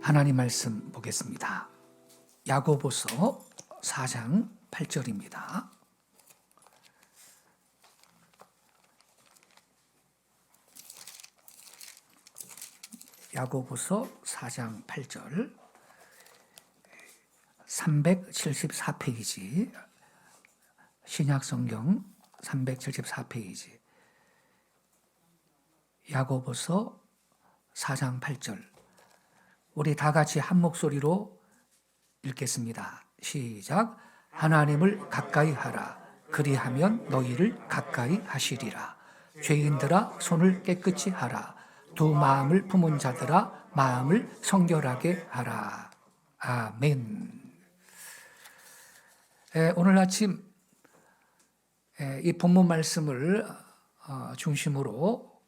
하나님 말씀 보겠습니다. 야고보서 4장 8절입니다. 야고보서 4장 8절 374페이지 신약성경 374페이지 야고보서 4장 8절 우리 다 같이 한 목소리로 읽겠습니다. 시작. 하나님을 가까이 하라. 그리하면 너희를 가까이 하시리라. 죄인들아 손을 깨끗이 하라. 두 마음을 품은 자들아 마음을 성결하게 하라. 아멘. 오늘 아침 이 본문 말씀을 중심으로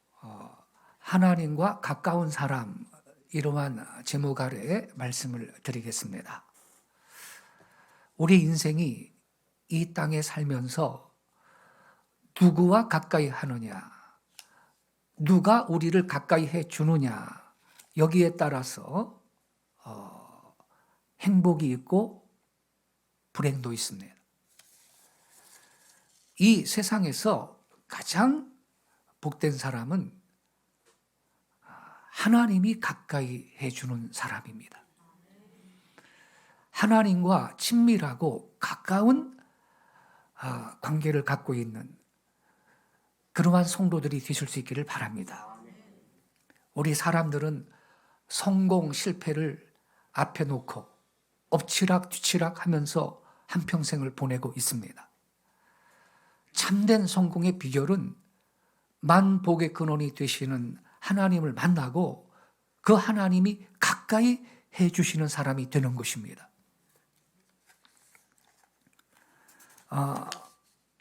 하나님과 가까운 사람, 이러한 제목 아래 말씀을 드리겠습니다. 우리 인생이 이 땅에 살면서 누구와 가까이 하느냐, 누가 우리를 가까이 해 주느냐, 여기에 따라서 행복이 있고 불행도 있습니다. 이 세상에서 가장 복된 사람은 하나님이 가까이 해주는 사람입니다. 하나님과 친밀하고 가까운 관계를 갖고 있는 그러한 성도들이 되실 수 있기를 바랍니다. 우리 사람들은 성공, 실패를 앞에 놓고 엎치락 뒤치락 하면서 한평생을 보내고 있습니다. 참된 성공의 비결은 만복의 근원이 되시는 하나님을 만나고 그 하나님이 가까이 해주시는 사람이 되는 것입니다.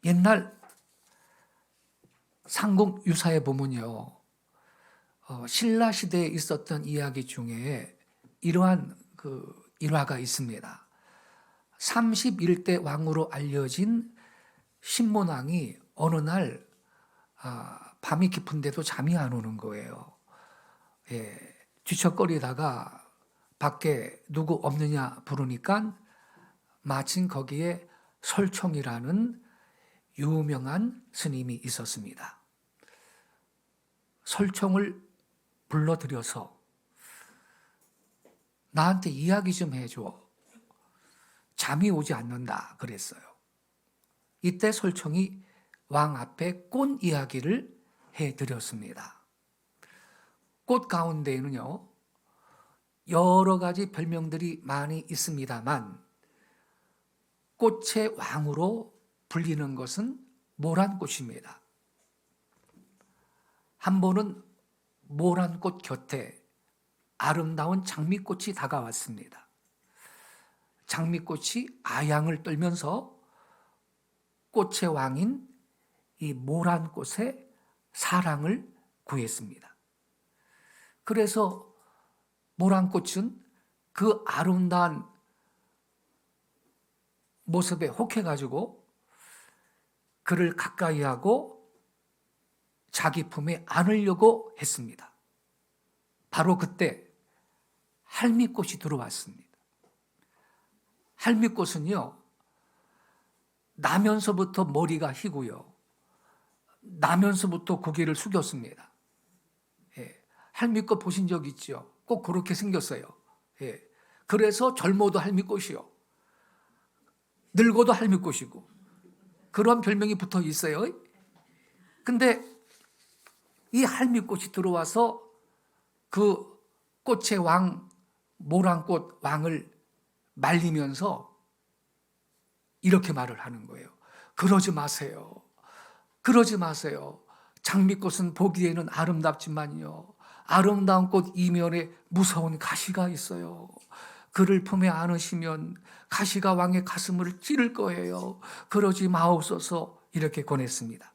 옛날 삼국 유사에 보면요, 신라 시대에 있었던 이야기 중에 이러한 일화가 있습니다. 31대 왕으로 알려진 신문왕이 어느 날 밤이 깊은데도 잠이 안 오는 거예요. 뒤척거리다가 밖에 누구 없느냐 부르니까 마침 거기에 설총이라는 유명한 스님이 있었습니다. 설총을 불러들여서 나한테 이야기 좀 해줘. 잠이 오지 않는다 그랬어요. 이때 설총이 왕 앞에 꽃 이야기를 해드렸습니다. 꽃 가운데에는요, 여러 가지 별명들이 많이 있습니다만 꽃의 왕으로 불리는 것은 모란꽃입니다. 한 번은 모란꽃 곁에 아름다운 장미꽃이 다가왔습니다. 장미꽃이 아양을 떨면서 꽃의 왕인 이 모란꽃의 사랑을 구했습니다. 그래서 모란꽃은 그 아름다운 모습에 혹해가지고 그를 가까이 하고 자기 품에 안으려고 했습니다. 바로 그때 할미꽃이 들어왔습니다. 할미꽃은요, 나면서부터 머리가 희고요, 나면서부터 고개를 숙였습니다. 할미꽃 보신 적 있죠? 꼭 그렇게 생겼어요. 그래서 젊어도 할미꽃이요, 늙어도 할미꽃이고 그런 별명이 붙어 있어요. 근데 이 할미꽃이 들어와서 그 꽃의 왕, 모란꽃 왕을 말리면서 이렇게 말을 하는 거예요. 그러지 마세요. 그러지 마세요. 장미꽃은 보기에는 아름답지만요, 아름다운 꽃 이면에 무서운 가시가 있어요. 그를 품에 안으시면 가시가 왕의 가슴을 찌를 거예요. 그러지 마옵소서. 이렇게 권했습니다.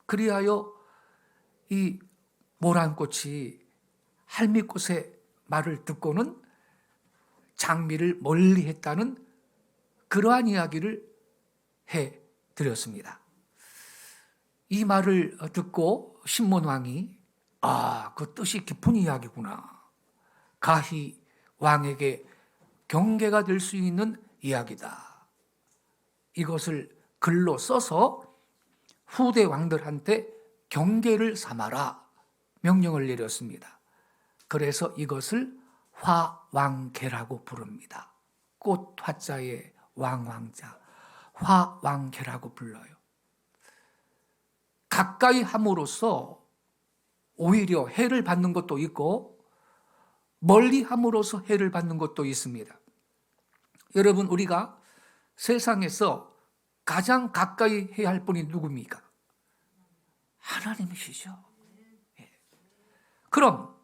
그리하여 이 모란꽃이 할미꽃의 말을 듣고는 장미를 멀리했다는 그러한 이야기를 해드렸습니다. 이 말을 듣고 신문왕이 그 뜻이 깊은 이야기구나, 가히 왕에게 경계가 될 수 있는 이야기다. 이것을 글로 써서 후대 왕들한테 경계를 삼아라 명령을 내렸습니다. 그래서 이것을 화왕계라고 부릅니다. 꽃 화자에 왕왕자, 화왕계라고 불러요. 가까이 함으로써 오히려 해를 받는 것도 있고 멀리 함으로써 해를 받는 것도 있습니다. 여러분, 우리가 세상에서 가장 가까이 해야 할 분이 누굽니까? 하나님이시죠. 그럼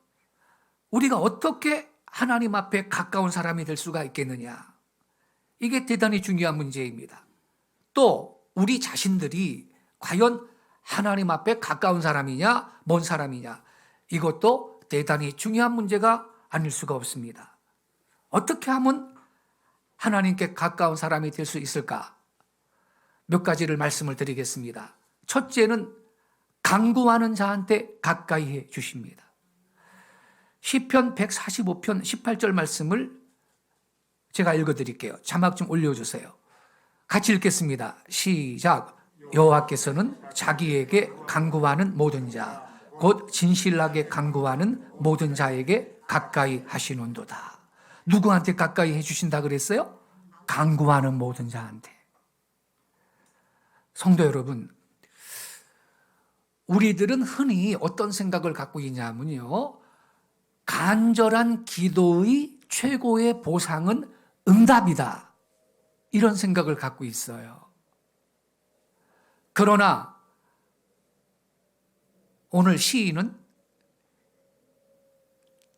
우리가 어떻게 하나님 앞에 가까운 사람이 될 수가 있겠느냐? 이게 대단히 중요한 문제입니다. 또 우리 자신들이 과연 하나님 앞에 가까운 사람이냐, 먼 사람이냐, 이것도 대단히 중요한 문제가 아닐 수가 없습니다. 어떻게 하면 하나님께 가까운 사람이 될 수 있을까? 몇 가지를 말씀을 드리겠습니다. 첫째는 간구하는 자한테 가까이 해 주십니다. 시편 145편 18절 말씀을 제가 읽어드릴게요. 자막 좀 올려주세요. 같이 읽겠습니다. 시작. 여호와께서는 자기에게 간구하는 모든 자, 곧 진실하게 간구하는 모든 자에게 가까이 하시는도다. 누구한테 가까이 해주신다 그랬어요? 간구하는 모든 자한테. 성도 여러분, 우리들은 흔히 어떤 생각을 갖고 있냐면요, 간절한 기도의 최고의 보상은 응답이다, 이런 생각을 갖고 있어요. 그러나 오늘 시인은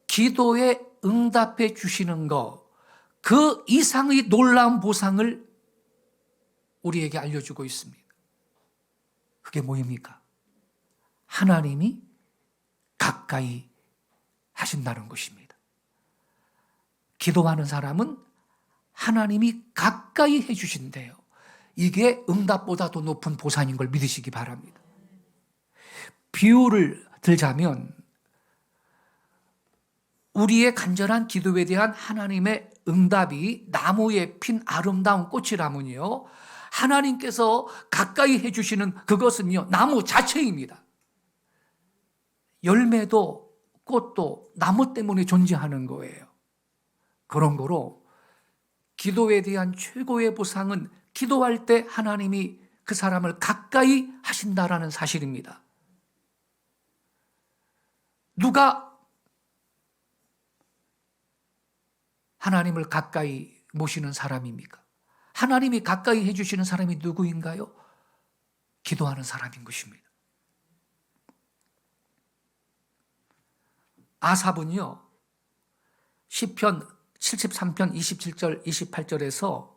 기도에 응답해 주시는 것, 그 이상의 놀라운 보상을 우리에게 알려주고 있습니다. 그게 뭐입니까? 하나님이 가까이 하신다는 것입니다. 기도하는 사람은 하나님이 가까이 해주신대요. 이게 응답보다 더 높은 보상인 걸 믿으시기 바랍니다. 비유를 들자면 우리의 간절한 기도에 대한 하나님의 응답이 나무에 핀 아름다운 꽃이라면요, 하나님께서 가까이 해주시는 그것은요, 나무 자체입니다. 열매도 꽃도 나무 때문에 존재하는 거예요. 그런 거로 기도에 대한 최고의 보상은 기도할 때 하나님이 그 사람을 가까이 하신다라는 사실입니다. 누가 하나님을 가까이 모시는 사람입니까? 하나님이 가까이 해주시는 사람이 누구인가요? 기도하는 사람인 것입니다. 아삽은요, 시편 73편 27절 28절에서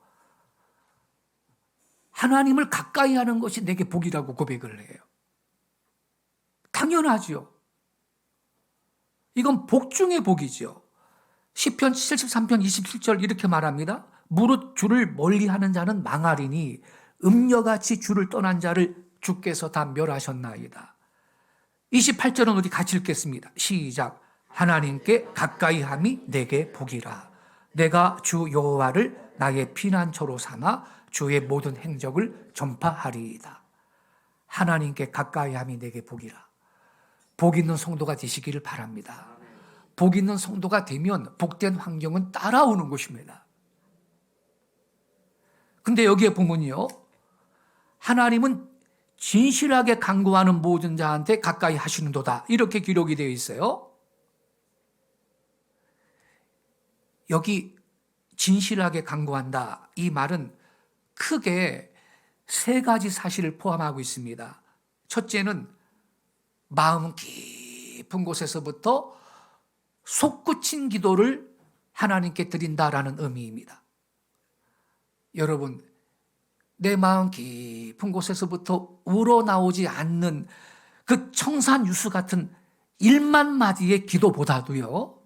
하나님을 가까이 하는 것이 내게 복이라고 고백을 해요. 당연하죠. 이건 복 중의 복이죠. 시편 73편 27절 이렇게 말합니다. 무릇 주를 멀리하는 자는 망하리니 음녀같이 주를 떠난 자를 주께서 다 멸하셨나이다. 28절은 우리 같이 읽겠습니다. 시작. 하나님께 가까이함이 내게 복이라. 내가 주 여호와를 나의 피난처로 삼아 주의 모든 행적을 전파하리이다. 하나님께 가까이함이 내게 복이라. 복 있는 성도가 되시기를 바랍니다. 복 있는 성도가 되면 복된 환경은 따라오는 것입니다. 근데 여기에 보면요, 하나님은 진실하게 간구하는 모든 자한테 가까이 하시는도다, 이렇게 기록이 되어 있어요. 여기 진실하게 간구한다, 이 말은 크게 세 가지 사실을 포함하고 있습니다. 첫째는 마음 깊은 곳에서부터 솟구친 기도를 하나님께 드린다라는 의미입니다. 여러분, 내 마음 깊은 곳에서부터 우러나오지 않는 그 청산유수 같은 1만 마디의 기도보다도요,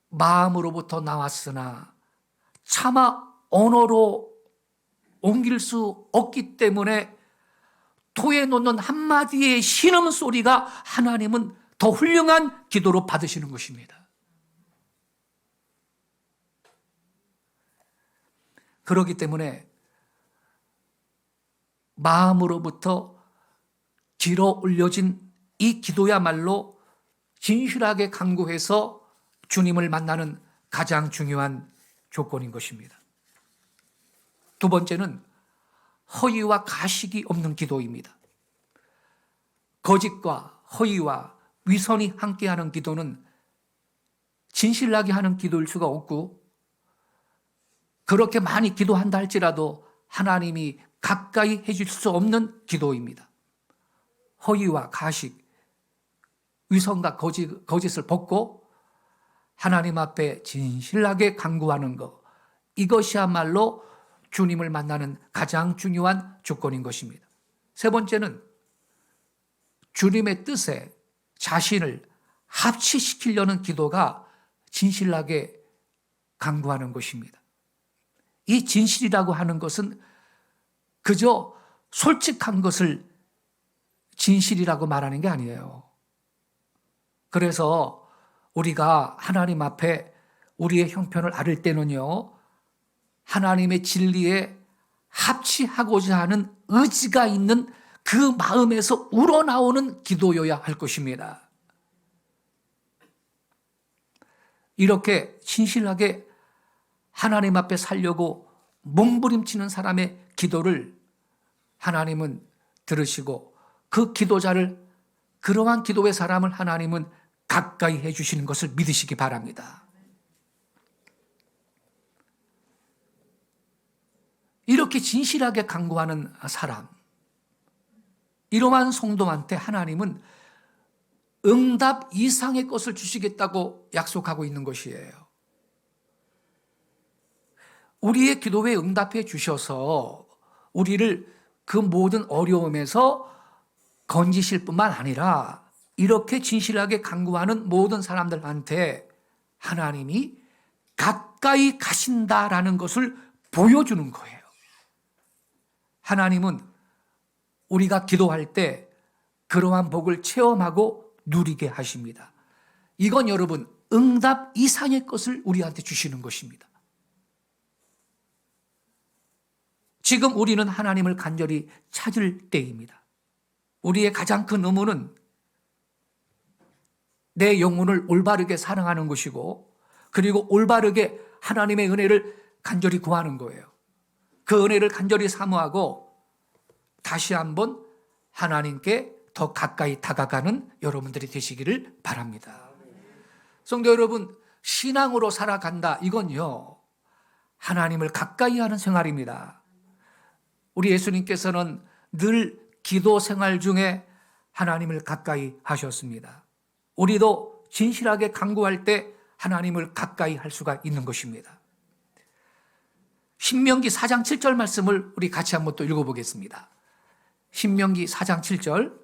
마음으로부터 나왔으나 차마 언어로 옮길 수 없기 때문에 토에 놓는 한마디의 신음소리가 하나님은 더 훌륭한 기도로 받으시는 것입니다. 그렇기 때문에 마음으로부터 길어 올려진 이 기도야말로 진실하게 간구해서 주님을 만나는 가장 중요한 조건인 것입니다. 두 번째는 허위와 가식이 없는 기도입니다. 거짓과 허위와 위선이 함께하는 기도는 진실하게 하는 기도일 수가 없고, 그렇게 많이 기도한다 할지라도 하나님이 가까이 해줄 수 없는 기도입니다. 허위와 가식, 위선과 거짓을 벗고 하나님 앞에 진실하게 간구하는 것, 이것이야말로 주님을 만나는 가장 중요한 조건인 것입니다. 세 번째는 주님의 뜻에 자신을 합치시키려는 기도가 진실하게 간구하는 것입니다. 이 진실이라고 하는 것은 그저 솔직한 것을 진실이라고 말하는 게 아니에요. 그래서 우리가 하나님 앞에 우리의 형편을 아를 때는요, 하나님의 진리에 합치하고자 하는 의지가 있는 그 마음에서 우러나오는 기도여야 할 것입니다. 이렇게 신실하게 하나님 앞에 살려고 몸부림치는 사람의 기도를 하나님은 들으시고, 그 기도자를, 그러한 기도의 사람을 하나님은 가까이 해주시는 것을 믿으시기 바랍니다. 이렇게 진실하게 간구하는 사람, 이러한 성도한테 하나님은 응답 이상의 것을 주시겠다고 약속하고 있는 것이에요. 우리의 기도에 응답해 주셔서 우리를 그 모든 어려움에서 건지실 뿐만 아니라 이렇게 진실하게 간구하는 모든 사람들한테 하나님이 가까이 가신다라는 것을 보여주는 거예요. 하나님은 우리가 기도할 때 그러한 복을 체험하고 누리게 하십니다. 이건 여러분, 응답 이상의 것을 우리한테 주시는 것입니다. 지금 우리는 하나님을 간절히 찾을 때입니다. 우리의 가장 큰 의무는 내 영혼을 올바르게 사랑하는 것이고, 그리고 올바르게 하나님의 은혜를 간절히 구하는 거예요. 그 은혜를 간절히 사모하고 다시 한번 하나님께 더 가까이 다가가는 여러분들이 되시기를 바랍니다. 성도 여러분, 신앙으로 살아간다, 이건요, 하나님을 가까이 하는 생활입니다. 우리 예수님께서는 늘 기도 생활 중에 하나님을 가까이 하셨습니다. 우리도 진실하게 간구할 때 하나님을 가까이 할 수가 있는 것입니다. 신명기 4장 7절 말씀을 우리 같이 한번 또 읽어보겠습니다. 신명기 4장 7절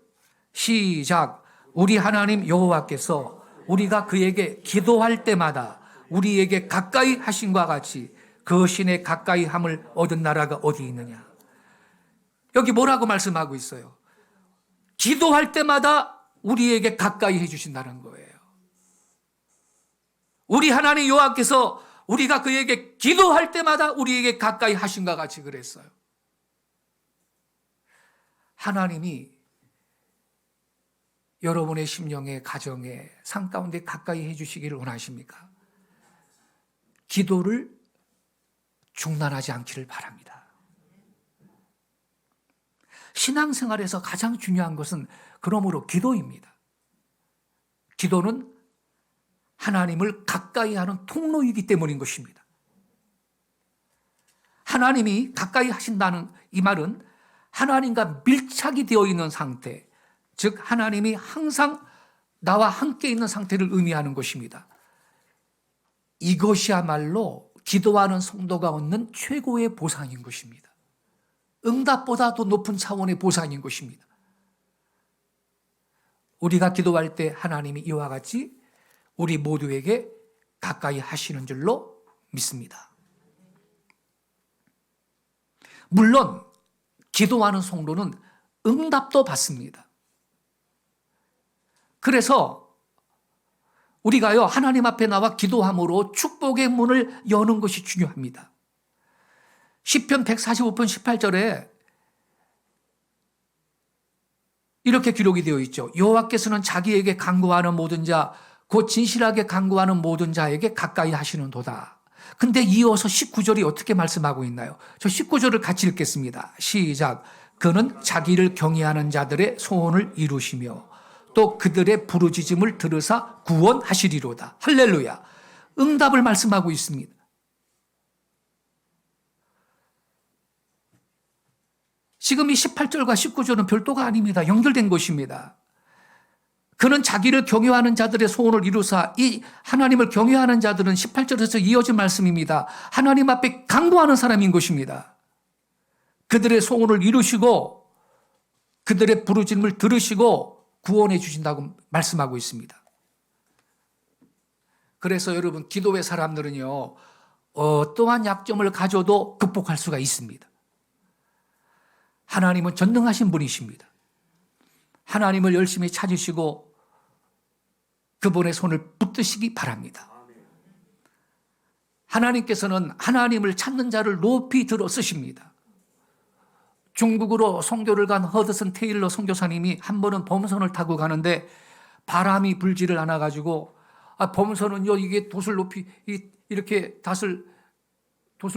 시작. 우리 하나님 여호와께서 우리가 그에게 기도할 때마다 우리에게 가까이 하신과 같이 그 신의 가까이 함을 얻은 나라가 어디 있느냐. 여기 뭐라고 말씀하고 있어요? 기도할 때마다 우리에게 가까이 해주신다는 거예요. 우리 하나님 여호와께서 우리가 그에게 기도할 때마다 우리에게 가까이 하신과 같이 그랬어요. 하나님이 여러분의 심령에, 가정에, 삶 가운데 가까이 해주시기를 원하십니까? 기도를 중단하지 않기를 바랍니다. 신앙생활에서 가장 중요한 것은 그러므로 기도입니다. 기도는 하나님을 가까이 하는 통로이기 때문인 것입니다. 하나님이 가까이 하신다는 이 말은 하나님과 밀착이 되어 있는 상태, 즉 하나님이 항상 나와 함께 있는 상태를 의미하는 것입니다. 이것이야말로 기도하는 성도가 얻는 최고의 보상인 것입니다. 응답보다 더 높은 차원의 보상인 것입니다. 우리가 기도할 때 하나님이 이와 같이 우리 모두에게 가까이 하시는 줄로 믿습니다. 물론 기도하는 성도는 응답도 받습니다. 그래서 우리가요, 하나님 앞에 나와 기도함으로 축복의 문을 여는 것이 중요합니다. 시편 145편 18절에 이렇게 기록이 되어 있죠. 여호와께서는 자기에게 간구하는 모든 자, 곧 진실하게 간구하는 모든 자에게 가까이 하시는도다. 근데 이어서 19절이 어떻게 말씀하고 있나요? 저 19절을 같이 읽겠습니다. 시작. 그는 자기를 경외하는 자들의 소원을 이루시며 또 그들의 부르짖음을 들으사 구원하시리로다. 할렐루야. 응답을 말씀하고 있습니다. 지금 이 18절과 19절은 별도가 아닙니다. 연결된 것입니다. 그는 자기를 경외하는 자들의 소원을 이루사, 이 하나님을 경외하는 자들은 18절에서 이어진 말씀입니다. 하나님 앞에 간구하는 사람인 것입니다. 그들의 소원을 이루시고 그들의 부르짖음을 들으시고 구원해 주신다고 말씀하고 있습니다. 그래서 여러분, 기도의 사람들은요, 어떠한 약점을 가져도 극복할 수가 있습니다. 하나님은 전능하신 분이십니다. 하나님을 열심히 찾으시고 그분의 손을 붙드시기 바랍니다. 하나님께서는 하나님을 찾는 자를 높이 들어 쓰십니다. 중국으로 선교를 간 허드슨 테일러 선교사님이 한 번은 범선을 타고 가는데 바람이 불지를 않아가지고, 범선은요, 이게 돛을 높이, 이렇게 돛을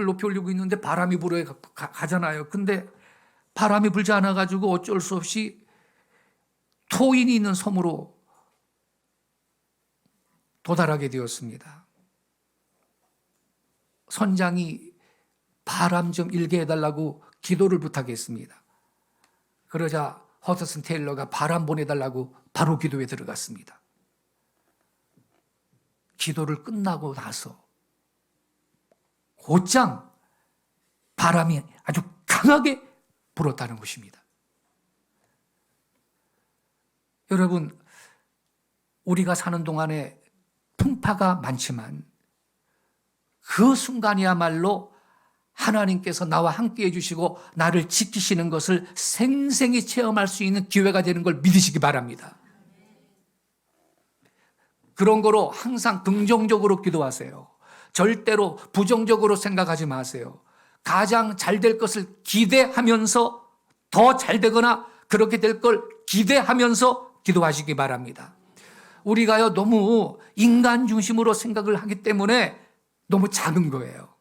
높이 올리고 있는데 바람이 불어야 가잖아요. 근데 바람이 불지 않아가지고 어쩔 수 없이 토인이 있는 섬으로 도달하게 되었습니다. 선장이 바람 좀 일게 해달라고 기도를 부탁했습니다. 그러자 허드슨 테일러가 바람 보내달라고 바로 기도에 들어갔습니다. 기도를 끝나고 나서 곧장 바람이 아주 강하게 불었다는 것입니다. 여러분, 우리가 사는 동안에 풍파가 많지만 그 순간이야말로 하나님께서 나와 함께 해주시고 나를 지키시는 것을 생생히 체험할 수 있는 기회가 되는 걸 믿으시기 바랍니다. 그런 거로 항상 긍정적으로 기도하세요. 절대로 부정적으로 생각하지 마세요. 가장 잘 될 것을 기대하면서 더 잘 되거나 그렇게 될 걸 기대하면서 기도하시기 바랍니다. 우리가요, 너무 인간 중심으로 생각을 하기 때문에 너무 작은 거예요.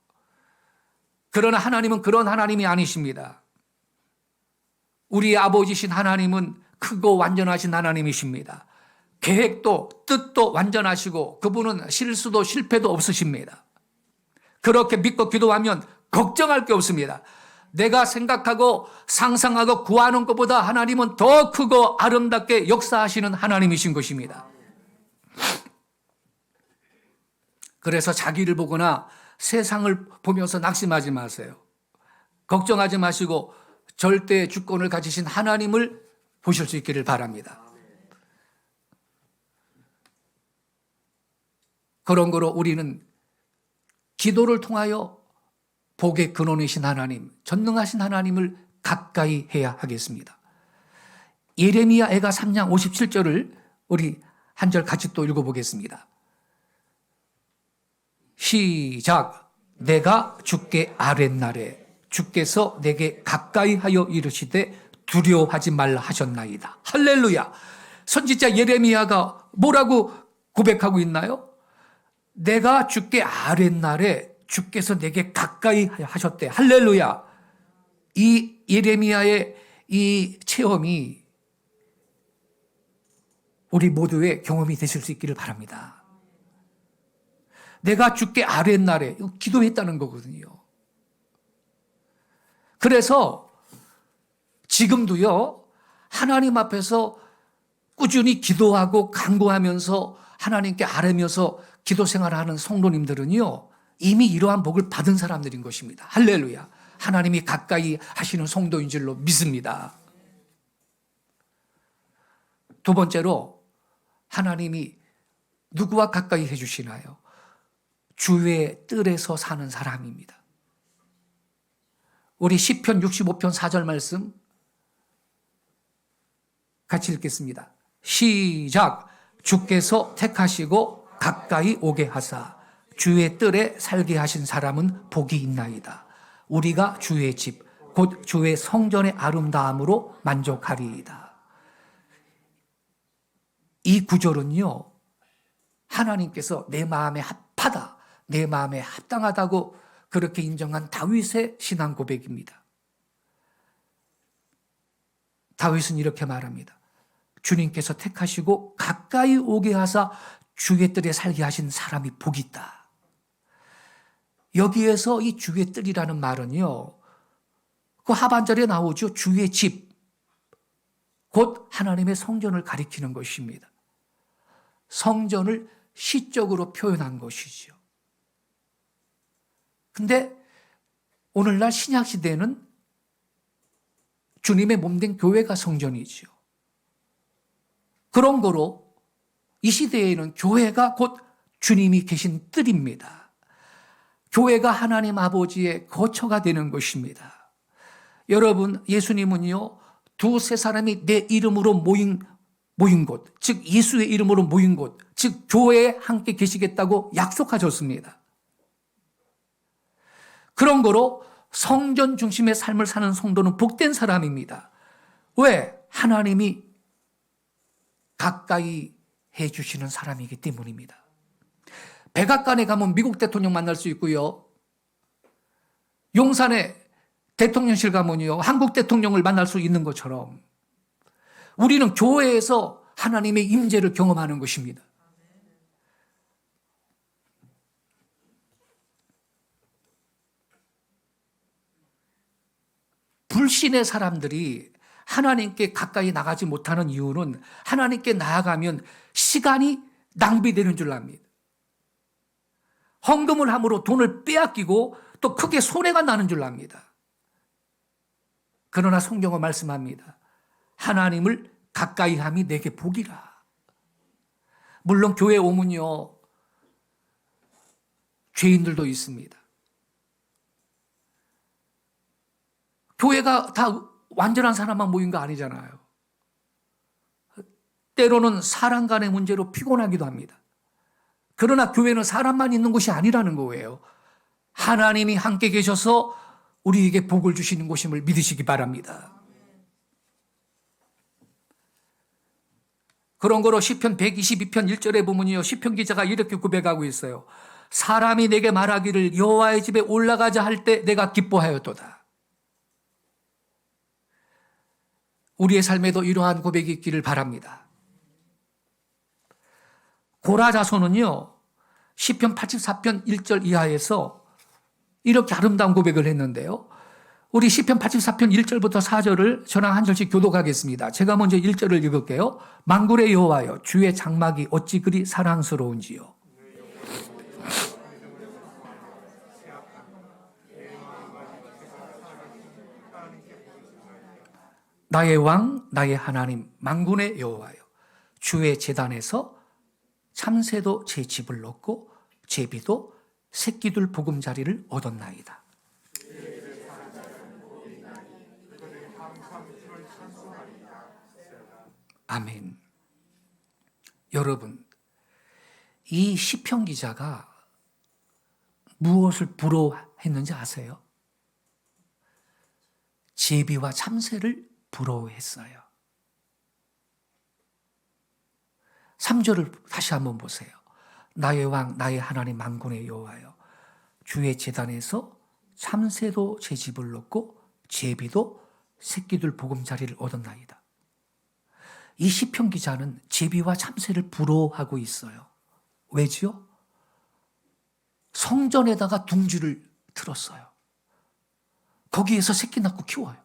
그러나 하나님은 그런 하나님이 아니십니다. 우리 아버지신 하나님은 크고 완전하신 하나님이십니다. 계획도 뜻도 완전하시고 그분은 실수도 실패도 없으십니다. 그렇게 믿고 기도하면 걱정할 게 없습니다. 내가 생각하고 상상하고 구하는 것보다 하나님은 더 크고 아름답게 역사하시는 하나님이신 것입니다. 그래서 자기를 보거나 세상을 보면서 낙심하지 마세요. 걱정하지 마시고 절대 주권을 가지신 하나님을 보실 수 있기를 바랍니다. 그런 거로 우리는 기도를 통하여 복의 근원이신 하나님, 전능하신 하나님을 가까이 해야 하겠습니다. 예레미야 애가 3장 57절을 우리 한 절 같이 또 읽어보겠습니다. 시작. 내가 주께 아뢰날에 주께서 내게 가까이 하여 이르시되 두려워하지 말라 하셨나이다. 할렐루야. 선지자 예레미야가 뭐라고 고백하고 있나요? 내가 주께 아뢰날에 주께서 내게 가까이 하셨대. 할렐루야. 이 예레미야의 이 체험이 우리 모두의 경험이 되실 수 있기를 바랍니다. 내가 주께 아뢰날에 기도했다는 거거든요. 그래서 지금도요, 하나님 앞에서 꾸준히 기도하고 간구하면서 하나님께 아뢰면서 기도 생활하는 성도님들은요, 이미 이러한 복을 받은 사람들인 것입니다. 할렐루야. 하나님이 가까이 하시는 성도인 줄로 믿습니다. 두 번째로, 하나님이 누구와 가까이 해주시나요? 주의 뜰에서 사는 사람입니다. 우리 시편 65편 4절 말씀 같이 읽겠습니다. 시작. 주께서 택하시고 가까이 오게 하사 주의 뜰에 살게 하신 사람은 복이 있나이다. 우리가 주의 집 곧 주의 성전의 아름다움으로 만족하리이다. 이 구절은요, 하나님께서 내 마음에 합하다, 내 마음에 합당하다고 그렇게 인정한 다윗의 신앙 고백입니다. 다윗은 이렇게 말합니다. 주님께서 택하시고 가까이 오게 하사 주의 뜰에 살게 하신 사람이 복이 있다. 여기에서 이 주의 뜰이라는 말은요, 그 하반절에 나오죠. 주의 집, 곧 하나님의 성전을 가리키는 것입니다. 성전을 시적으로 표현한 것이죠. 근데 오늘날 신약시대에는 주님의 몸된 교회가 성전이죠. 그런 거로 이 시대에는 교회가 곧 주님이 계신 뜰입니다. 교회가 하나님 아버지의 거처가 되는 것입니다. 여러분, 예수님은요, 두세 사람이 내 이름으로 모인 곳, 즉 예수의 이름으로 모인 곳, 즉 교회에 함께 계시겠다고 약속하셨습니다. 그런 거로 성전 중심의 삶을 사는 성도는 복된 사람입니다. 왜? 하나님이 가까이 해주시는 사람이기 때문입니다. 백악관에 가면 미국 대통령 만날 수 있고요, 용산에 대통령실 가면요, 한국 대통령을 만날 수 있는 것처럼 우리는 교회에서 하나님의 임재를 경험하는 것입니다. 불신의 사람들이 하나님께 가까이 나가지 못하는 이유는 하나님께 나아가면 시간이 낭비되는 줄 압니다. 헌금을 함으로 돈을 빼앗기고 또 크게 손해가 나는 줄 압니다. 그러나 성경은 말씀합니다. 하나님을 가까이 함이 내게 복이라. 물론 교회 오면요, 죄인들도 있습니다. 교회가 다 완전한 사람만 모인 거 아니잖아요. 때로는 사람 간의 문제로 피곤하기도 합니다. 그러나 교회는 사람만 있는 곳이 아니라는 거예요. 하나님이 함께 계셔서 우리에게 복을 주시는 곳임을 믿으시기 바랍니다. 그런 거로 시편 122편 1절에 보면요, 시편 기자가 이렇게 고백하고 있어요. 사람이 내게 말하기를 여호와의 집에 올라가자 할 때 내가 기뻐하였도다. 우리의 삶에도 이러한 고백이 있기를 바랍니다. 고라 자손은요, 시편 84편 1절 이하에서 이렇게 아름다운 고백을 했는데요, 우리 시편 84편 1절부터 4절을 저랑 한 절씩 교독하겠습니다. 제가 먼저 1절을 읽을게요. 만군의 여호와여, 주의 장막이 어찌 그리 사랑스러운지요. 나의 왕, 나의 하나님, 만군의 여호와여, 주의 제단에서 참새도 제 집을 넣고 제비도 새끼들 보금자리를 얻었나이다. 아멘. 여러분, 이 시편 기자가 무엇을 부러워했는지 아세요? 제비와 참새를 부러워했어요. 3절을 다시 한번 보세요. 나의 왕, 나의 하나님, 만군의 여호와여, 주의 제단에서 참새도 제 집을 넣고 제비도 새끼들 보금자리를 얻었나이다. 이 시편 기자는 제비와 참새를 부러워하고 있어요. 왜지요? 성전에다가 둥지를 틀었어요. 거기에서 새끼 낳고 키워요.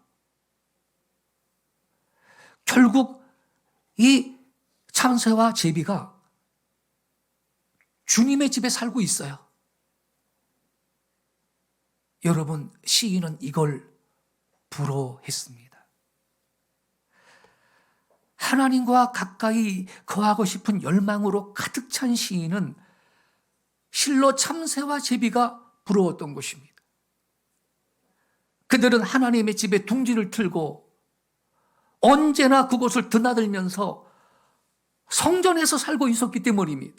결국 이 참새와 제비가 주님의 집에 살고 있어요. 여러분, 시인은 이걸 부러워했습니다. 하나님과 가까이 거하고 싶은 열망으로 가득 찬 시인은 실로 참새와 제비가 부러웠던 것입니다. 그들은 하나님의 집에 둥지를 틀고 언제나 그곳을 드나들면서 성전에서 살고 있었기 때문입니다.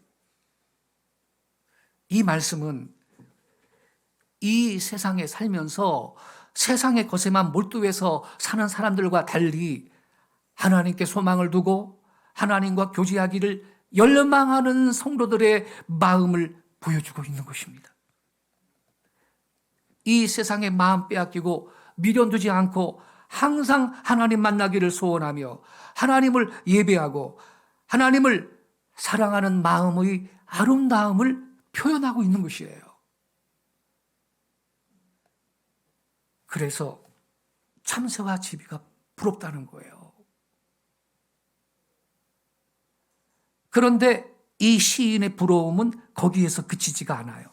이 말씀은 이 세상에 살면서 세상의 것에만 몰두해서 사는 사람들과 달리 하나님께 소망을 두고 하나님과 교제하기를 열망하는 성도들의 마음을 보여주고 있는 것입니다. 이 세상의 마음 빼앗기고 미련두지 않고 항상 하나님 만나기를 소원하며 하나님을 예배하고 하나님을 사랑하는 마음의 아름다움을 표현하고 있는 것이에요. 그래서 참새와 지비가 부럽다는 거예요. 그런데 이 시인의 부러움은 거기에서 그치지가 않아요.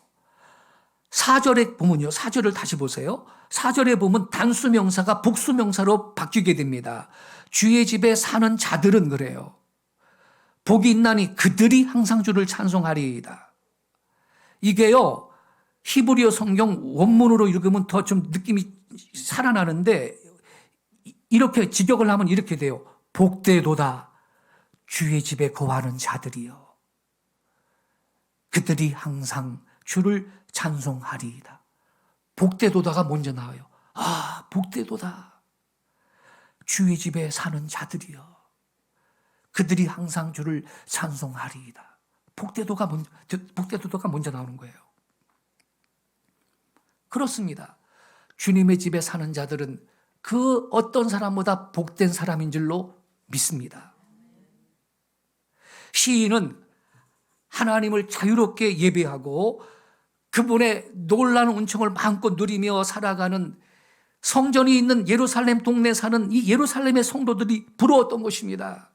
4절에 보면요. 4절을 다시 보세요. 4절에 보면 단수명사가 복수명사로 바뀌게 됩니다. 주의 집에 사는 자들은 그래요. 복이 있나니 그들이 항상 주를 찬송하리이다. 이게요. 히브리어 성경 원문으로 읽으면 더 좀 느낌이 살아나는데 이렇게 직역을 하면 이렇게 돼요. 복되도다 주의 집에 거하는 자들이요. 그들이 항상 주를 찬송하리이다. 복되도다가 먼저 나와요. 아, 복되도다. 주의 집에 사는 자들이요. 그들이 항상 주를 찬송하리이다. 복되도다가 먼저 나오는 거예요. 그렇습니다. 주님의 집에 사는 자들은 그 어떤 사람보다 복된 사람인 줄로 믿습니다. 시인은 하나님을 자유롭게 예배하고 그분의 놀라운 은총을 마음껏 누리며 살아가는 성전이 있는 예루살렘 동네에 사는 이 예루살렘의 성도들이 부러웠던 것입니다.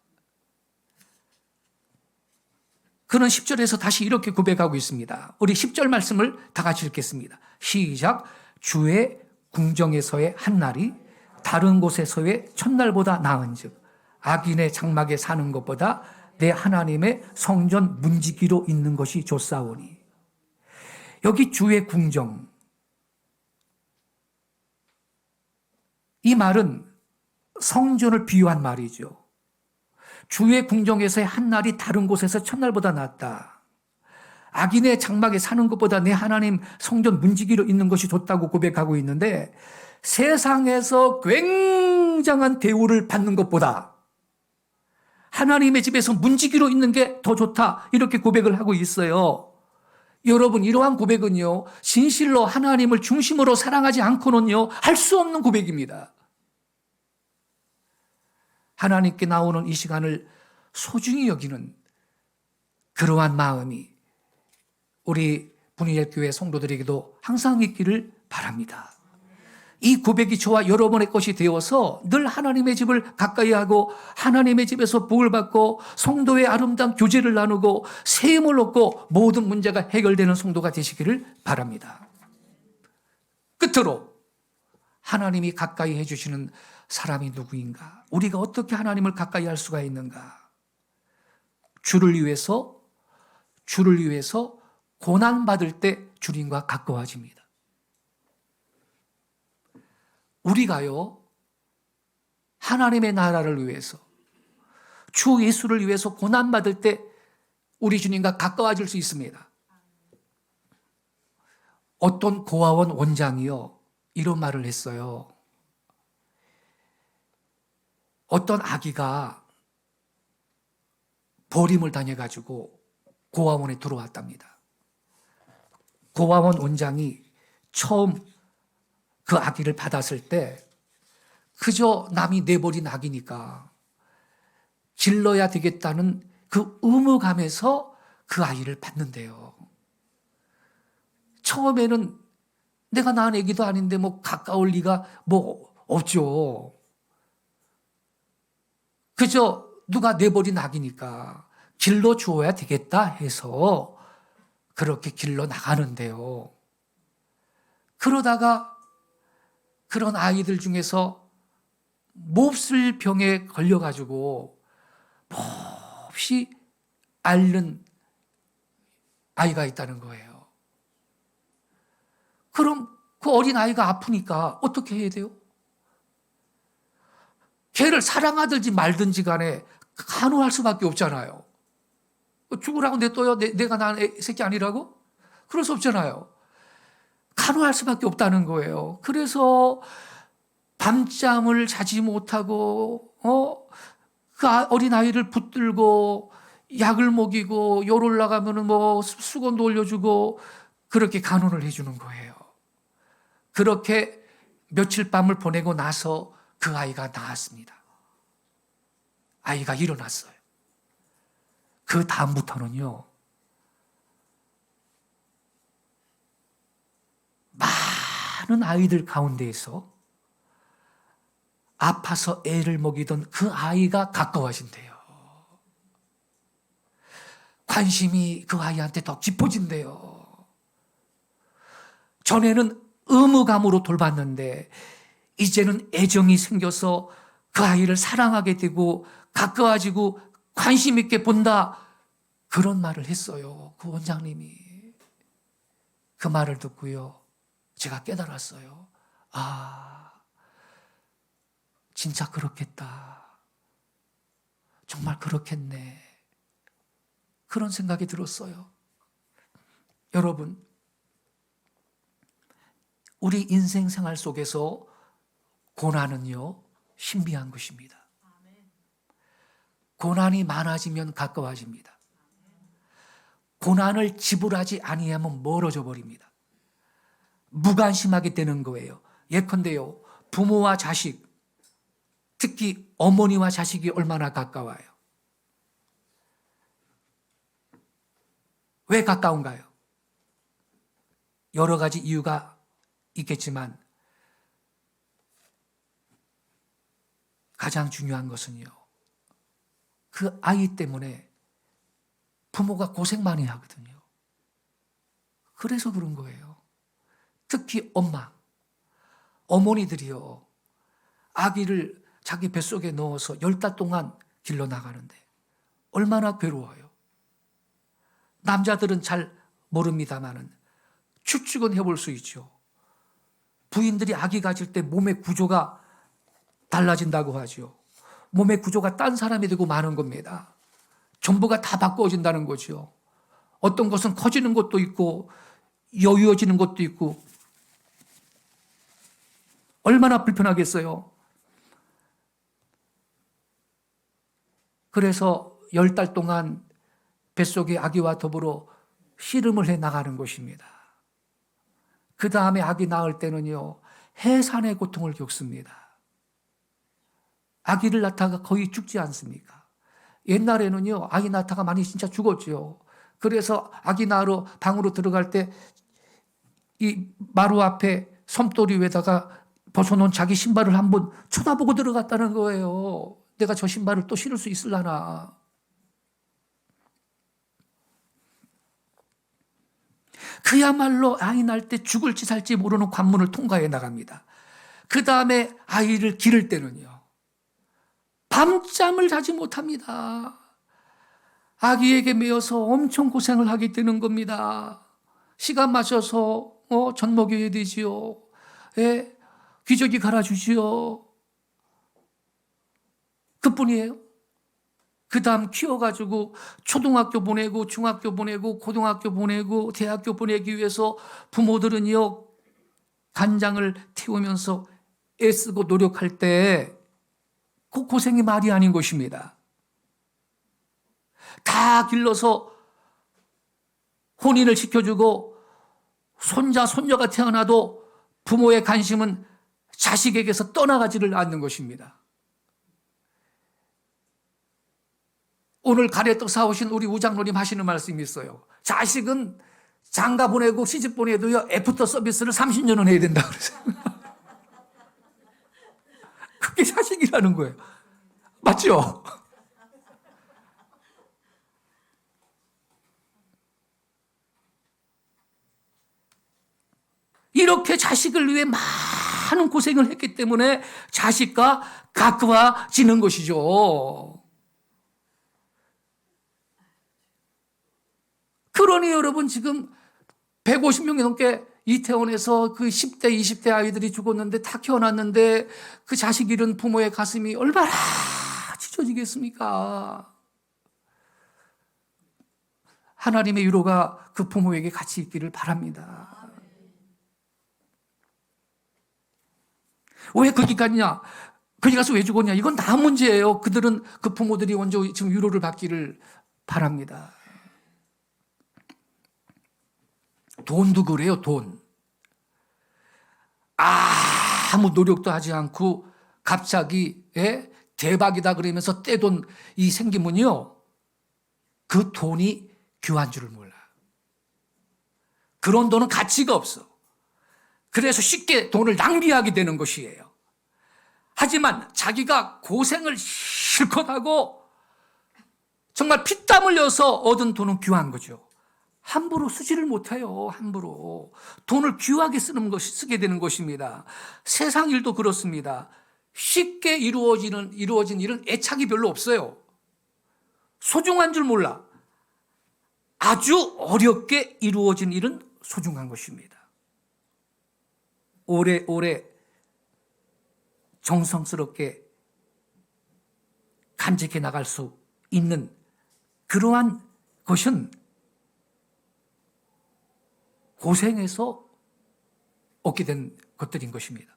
그는 10절에서 다시 이렇게 고백하고 있습니다. 우리 10절 말씀을 다 같이 읽겠습니다. 시작. 주의 궁정에서의 한날이 다른 곳에서의 첫날보다 나은즉 악인의 장막에 사는 것보다 내 하나님의 성전 문지기로 있는 것이 좋사오니. 여기 주의 궁정, 이 말은 성전을 비유한 말이죠. 주의 궁정에서의 한날이 다른 곳에서 첫날보다 낫다. 악인의 장막에 사는 것보다 내 하나님 성전 문지기로 있는 것이 좋다고 고백하고 있는데 세상에서 굉장한 대우를 받는 것보다 하나님의 집에서 문지기로 있는 게 더 좋다. 이렇게 고백을 하고 있어요. 여러분, 이러한 고백은요, 진실로 하나님을 중심으로 사랑하지 않고는요, 할 수 없는 고백입니다. 하나님께 나오는 이 시간을 소중히 여기는 그러한 마음이 우리 분이엘 교회 성도들에게도 항상 있기를 바랍니다. 이 고백이 저와 여러분의 것이 되어서 늘 하나님의 집을 가까이 하고 하나님의 집에서 복을 받고 성도의 아름다운 교제를 나누고 세임을 얻고 모든 문제가 해결되는 성도가 되시기를 바랍니다. 끝으로 하나님이 가까이 해주시는 사람이 누구인가? 우리가 어떻게 하나님을 가까이 할 수가 있는가? 주를 위해서 고난받을 때 주님과 가까워집니다. 우리가요, 하나님의 나라를 위해서, 주 예수를 위해서 고난받을 때 우리 주님과 가까워질 수 있습니다. 어떤 고아원 원장이요, 이런 말을 했어요. 어떤 아기가 버림을 당해가지고 고아원에 들어왔답니다. 고아원 원장이 처음 그 아기를 받았을 때 그저 남이 내버린 아기니까 길러야 되겠다는 그 의무감에서 그 아이를 받는데요. 처음에는 내가 낳은 아기도 아닌데 뭐 가까울 리가 뭐 없죠. 그저 누가 내버린 아기니까 길러 주어야 되겠다 해서 그렇게 길러 나가는데요. 그러다가 그런 아이들 중에서 몹쓸 병에 걸려가지고 몹시 앓는 아이가 있다는 거예요. 그럼 그 어린 아이가 아프니까 어떻게 해야 돼요? 걔를 사랑하든지 말든지 간에 간호할 수밖에 없잖아요. 죽으라고 내둬요? 내가 낳은 새끼 아니라고? 그럴 수 없잖아요. 간호할 수밖에 없다는 거예요. 그래서 밤잠을 자지 못하고 그 어린아이를 붙들고 약을 먹이고 열 올라가면은 뭐 수건도 올려주고 그렇게 간호를 해주는 거예요. 그렇게 며칠 밤을 보내고 나서 그 아이가 나았습니다. 아이가 일어났어요. 그 다음부터는요, 많은 아이들 가운데에서 아파서 애를 먹이던 그 아이가 가까워진대요. 관심이 그 아이한테 더 깊어진대요. 전에는 의무감으로 돌봤는데 이제는 애정이 생겨서 그 아이를 사랑하게 되고 가까워지고 관심 있게 본다. 그런 말을 했어요. 그 원장님이. 그 말을 듣고요, 제가 깨달았어요. 아, 진짜 그렇겠다. 정말 그렇겠네. 그런 생각이 들었어요. 여러분, 우리 인생 생활 속에서 고난은요, 신비한 것입니다. 고난이 많아지면 가까워집니다. 고난을 지불하지 아니하면 멀어져 버립니다. 무관심하게 되는 거예요. 예컨대요, 부모와 자식, 특히 어머니와 자식이 얼마나 가까워요. 왜 가까운가요? 여러 가지 이유가 있겠지만 가장 중요한 것은요, 그 아이 때문에 부모가 고생 많이 하거든요. 그래서 그런 거예요. 특히 어머니들이요, 아기를 자기 뱃속에 넣어서 10달 동안 길러 나가는데 얼마나 괴로워요. 남자들은 잘 모릅니다만은 추측은 해볼 수 있죠. 부인들이 아기 가질 때 몸의 구조가 달라진다고 하죠. 몸의 구조가 딴 사람이 되고 마는 겁니다. 전부가 다 바꿔진다는 거죠. 어떤 것은 커지는 것도 있고 여유어지는 것도 있고 얼마나 불편하겠어요. 그래서 10달 동안 뱃속의 아기와 더불어 씨름을 해 나가는 것입니다. 그 다음에 아기 낳을 때는요, 해산의 고통을 겪습니다. 아기를 낳다가 거의 죽지 않습니까? 옛날에는요, 아기 낳다가 많이 진짜 죽었죠. 그래서 아기 낳으러 방으로 들어갈 때 이 마루 앞에 섬돌이 위에다가 벗어놓은 자기 신발을 한번 쳐다보고 들어갔다는 거예요. 내가 저 신발을 또 신을 수 있을라나. 그야말로 아이 낳을 때 죽을지 살지 모르는 관문을 통과해 나갑니다. 그 다음에 아이를 기를 때는요, 밤잠을 자지 못합니다. 아기에게 매여서 엄청 고생을 하게 되는 겁니다. 시간 맞춰서 젖 먹여야 되지요. 예, 기저귀 갈아주지요. 그뿐이에요. 그 다음 키워가지고 초등학교 보내고 중학교 보내고 고등학교 보내고 대학교 보내기 위해서 부모들은요, 간장을 태우면서 애쓰고 노력할 때 그 고생이 말이 아닌 것입니다. 다 길러서 혼인을 시켜주고 손자, 손녀가 태어나도 부모의 관심은 자식에게서 떠나가지를 않는 것입니다. 오늘 가래떡 사오신 우리 우장로님 하시는 말씀이 있어요. 자식은 장가 보내고 시집 보내도요, 애프터 서비스를 30년은 해야 된다 그러세요. 그게 자식이라는 거예요. 맞죠? 이렇게 자식을 위해 많은 고생을 했기 때문에 자식과 가까워지는 것이죠. 그러니 여러분, 지금 150명이 넘게 이태원에서 그 10대, 20대 아이들이 죽었는데 다 키워놨는데 그 자식 잃은 부모의 가슴이 얼마나 찢어지겠습니까? 하나님의 위로가 그 부모에게 같이 있기를 바랍니다. 왜 거기 갔냐? 거기 가서 왜 죽었냐? 이건 다 문제예요. 그들은, 그 부모들이 먼저 지금 위로를 받기를 바랍니다. 돈도 그래요, 돈. 아무 노력도 하지 않고 갑자기 대박이다 그러면서 떼돈 이 생기면요, 그 돈이 귀한 줄을 몰라. 그런 돈은 가치가 없어. 그래서 쉽게 돈을 낭비하게 되는 것이에요. 하지만 자기가 고생을 실컷 하고 정말 피땀 흘려서 얻은 돈은 귀한 거죠. 함부로 쓰지를 못해요. 함부로. 돈을 귀하게 쓰게 되는 것입니다. 세상 일도 그렇습니다. 쉽게 이루어진 일은 애착이 별로 없어요. 소중한 줄 몰라. 아주 어렵게 이루어진 일은 소중한 것입니다. 오래오래 정성스럽게 간직해 나갈 수 있는 그러한 것은 고생해서 얻게 된 것들인 것입니다.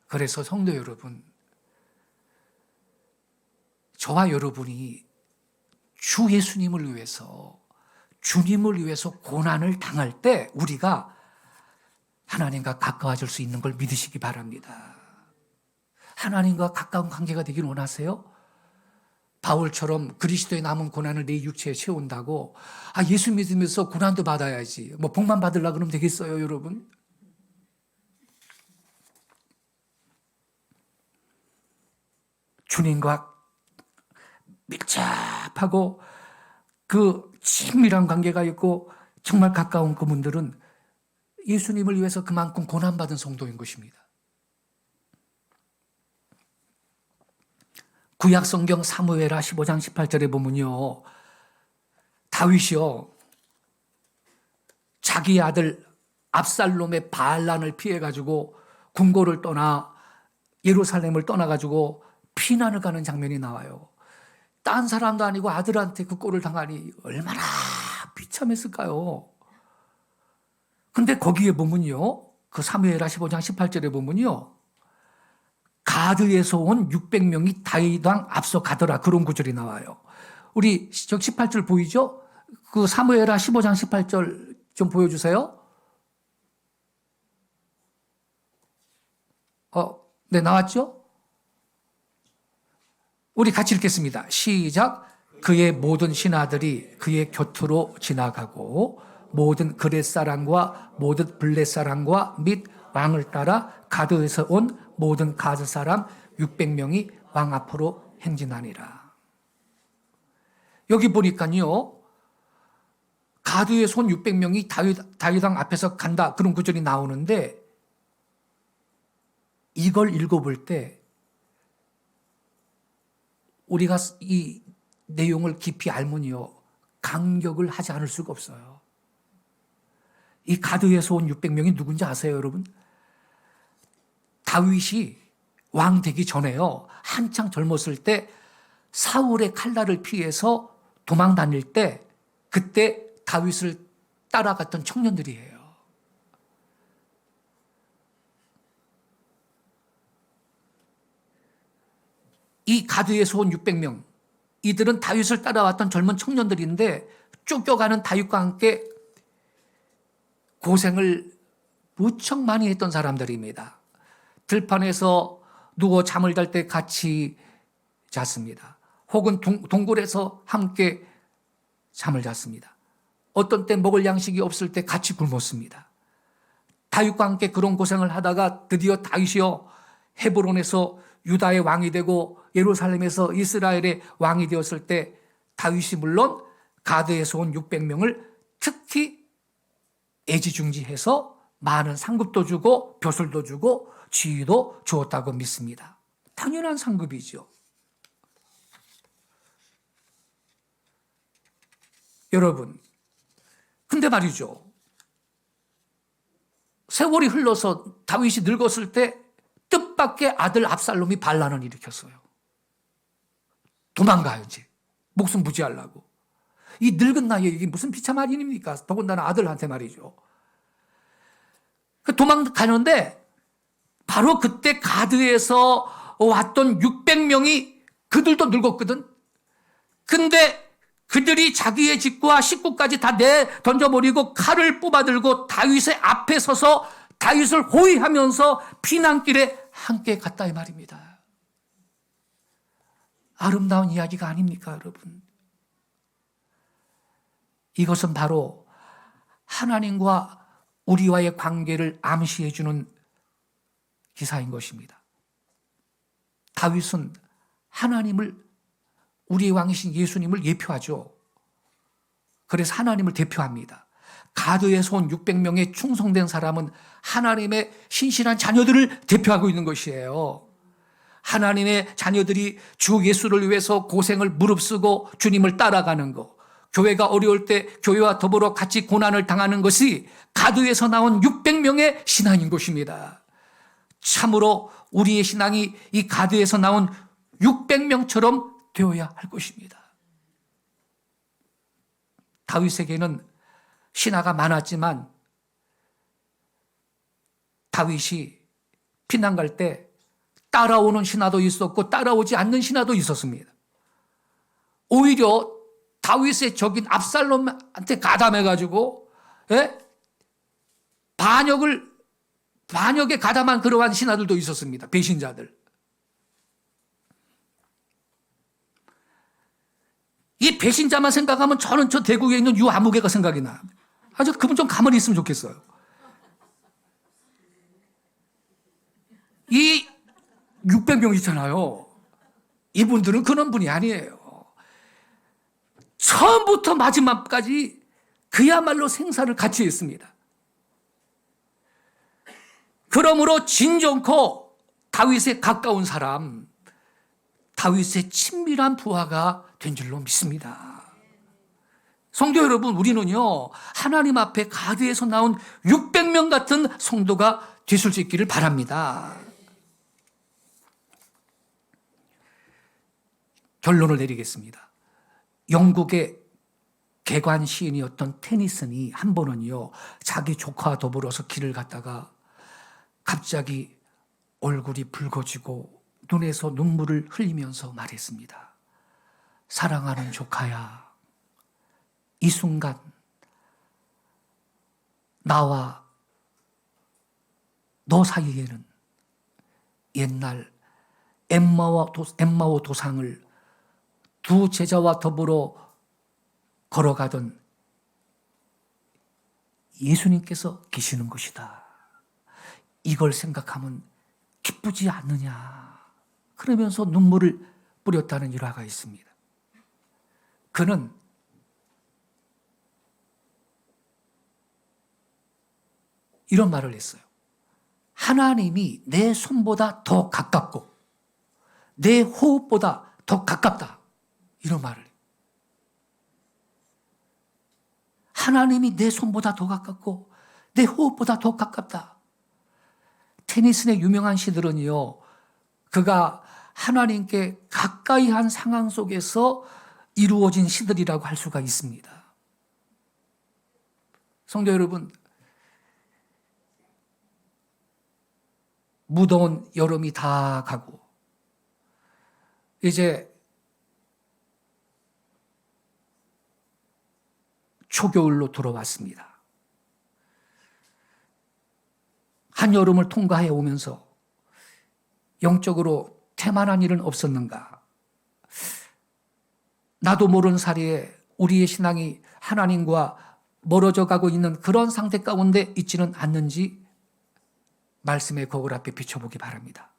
그래서 성도 여러분, 저와 여러분이 주 예수님을 위해서, 주님을 위해서 고난을 당할 때 우리가 하나님과 가까워질 수 있는 걸 믿으시기 바랍니다. 하나님과 가까운 관계가 되길 원하세요? 바울처럼 그리스도의 남은 고난을 내 육체에 채운다고, 예수 믿으면서 고난도 받아야지, 복만 받으려고 그러면 되겠어요, 여러분? 주님과 밀접하고 그 친밀한 관계가 있고 정말 가까운 그분들은 예수님을 위해서 그만큼 고난받은 성도인 것입니다. 구약 성경 사무엘하 15장 18절에 보면요, 다윗이요, 자기 아들 압살롬의 반란을 피해가지고 궁궐을 떠나 예루살렘을 떠나가지고 피난을 가는 장면이 나와요. 딴 사람도 아니고 아들한테 그 꼴을 당하니 얼마나 비참했을까요? 근데 거기에 보면요, 그 사무엘하 15장 18절에 보면요, 가드에서 온 600명이 다윗 왕 앞서 가더라, 그런 구절이 나와요. 우리 18절 보이죠? 그 사무엘하 15장 18절 좀 보여주세요. 네, 나왔죠? 우리 같이 읽겠습니다. 시작. 그의 모든 신하들이 그의 곁으로 지나가고 모든 그렛 사람과 모든 블렛 사람과 및 왕을 따라 가드에서 온 모든 가드 사람 600명이 왕 앞으로 행진하니라. 여기 보니까요, 가드에서 온 600명이 다윗 왕 앞에서 간다, 그런 구절이 나오는데, 이걸 읽어볼 때 우리가 이 내용을 깊이 알면요, 감격을 하지 않을 수가 없어요. 이 가드에서 온 600명이 누군지 아세요, 여러분? 다윗이 왕 되기 전에요, 한창 젊었을 때 사울의 칼날을 피해서 도망 다닐 때 그때 다윗을 따라갔던 청년들이에요. 이 가드에서 온 600명, 이들은 다윗을 따라왔던 젊은 청년들인데 쫓겨가는 다윗과 함께 고생을 무척 많이 했던 사람들입니다. 들판에서 누워 잠을 잘 때 같이 잤습니다. 혹은 동굴에서 함께 잠을 잤습니다. 어떤 때 먹을 양식이 없을 때 같이 굶었습니다. 다윗과 함께 그런 고생을 하다가 드디어 다윗이요, 헤브론에서 유다의 왕이 되고 예루살렘에서 이스라엘의 왕이 되었을 때 다윗이 물론 가드에서 온 600명을 특히 애지중지해서 많은 상급도 주고 벼슬도 주고 지위도 주었다고 믿습니다. 당연한 상급이죠. 여러분, 근데 말이죠, 세월이 흘러서 다윗이 늙었을 때 뜻밖의 아들 압살롬이 반란을 일으켰어요. 도망가야지, 목숨 부지하려고. 이 늙은 나이에 이게 무슨 비참한 일입니까? 더군다나 아들한테 말이죠. 도망가는데 바로 그때 가드에서 왔던 600명이 그들도 늙었거든. 근데 그들이 자기의 집과 식구까지 다 던져버리고 칼을 뽑아들고 다윗의 앞에 서서 다윗을 호위하면서 피난길에 함께 갔다 이 말입니다. 아름다운 이야기가 아닙니까, 여러분? 이것은 바로 하나님과 우리와의 관계를 암시해 주는 기사인 것입니다. 다윗은 하나님을, 우리의 왕이신 예수님을 예표하죠. 그래서 하나님을 대표합니다. 가드에서 온 600명의 충성된 사람은 하나님의 신실한 자녀들을 대표하고 있는 것이에요. 하나님의 자녀들이 주 예수를 위해서 고생을 무릅쓰고 주님을 따라가는 것, 교회가 어려울 때 교회와 더불어 같이 고난을 당하는 것이 가드에서 나온 600명의 신앙인 것입니다. 참으로 우리의 신앙이 이 가드에서 나온 600명처럼 되어야 할 것입니다. 다윗에게는 신하가 많았지만 다윗이 피난 갈 때 따라오는 신하도 있었고 따라오지 않는 신하도 있었습니다. 오히려 다윗의 적인 압살롬한테 가담해가지고 반역에 가담한 그러한 신하들도 있었습니다. 배신자들. 이 배신자만 생각하면 저는 저 대구에 있는 유아무개가 생각이 나요. 아주 그분 좀 가만히 있으면 좋겠어요. 이 600명 있잖아요. 이분들은 그런 분이 아니에요. 처음부터 마지막까지 그야말로 생사를 같이 했습니다. 그러므로 진정코 다윗에 가까운 사람, 다윗의 친밀한 부하가 된 줄로 믿습니다. 성도 여러분, 우리는요, 하나님 앞에 가드에서 나온 600명 같은 성도가 되실 수 있기를 바랍니다. 결론을 내리겠습니다. 영국의 개관 시인이었던 테니슨이 한 번은요, 자기 조카와 더불어서 길을 갔다가 갑자기 얼굴이 붉어지고 눈에서 눈물을 흘리면서 말했습니다. 사랑하는 조카야, 이 순간 나와 너 사이에는 옛날 엠마오 도상을 두 제자와 더불어 걸어가던 예수님께서 계시는 것이다. 이걸 생각하면 기쁘지 않느냐. 그러면서 눈물을 뿌렸다는 일화가 있습니다. 그는 이런 말을 했어요. 하나님이 내 손보다 더 가깝고 내 호흡보다 더 가깝다. 이런 말을 해요. 하나님이 내 손보다 더 가깝고 내 호흡보다 더 가깝다. 테니슨의 유명한 시들은요, 그가 하나님께 가까이 한 상황 속에서 이루어진 시들이라고 할 수가 있습니다. 성도 여러분, 무더운 여름이 다 가고 이제 초겨울로 들어왔습니다. 한여름을 통과해 오면서 영적으로 태만한 일은 없었는가? 나도 모르는 사이에 우리의 신앙이 하나님과 멀어져 가고 있는 그런 상태 가운데 있지는 않는지 말씀의 거울 앞에 비춰보기 바랍니다.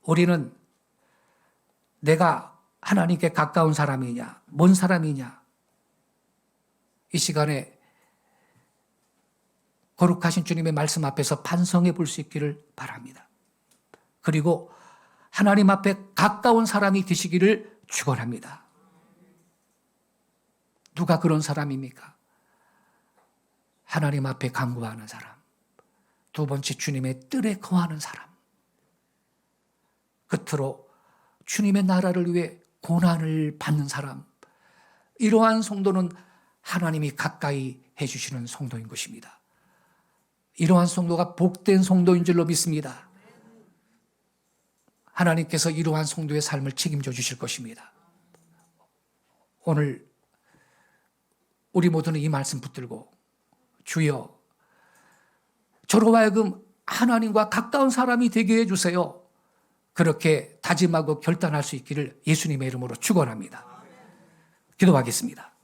우리는 내가 하나님께 가까운 사람이냐, 먼 사람이냐, 이 시간에 거룩하신 주님의 말씀 앞에서 반성해 볼 수 있기를 바랍니다. 그리고 하나님 앞에 가까운 사람이 되시기를 축원합니다. 누가 그런 사람입니까? 하나님 앞에 간구하는 사람. 두 번째, 주님의 뜰에 거하는 사람. 끝으로 주님의 나라를 위해 고난을 받는 사람. 이러한 성도는 하나님이 가까이 해주시는 성도인 것입니다. 이러한 성도가 복된 성도인 줄로 믿습니다. 하나님께서 이러한 성도의 삶을 책임져 주실 것입니다. 오늘 우리 모두는 이 말씀 붙들고 주여 저로 하여금 하나님과 가까운 사람이 되게 해주세요. 그렇게 다짐하고 결단할 수 있기를 예수님의 이름으로 축원합니다. 기도하겠습니다.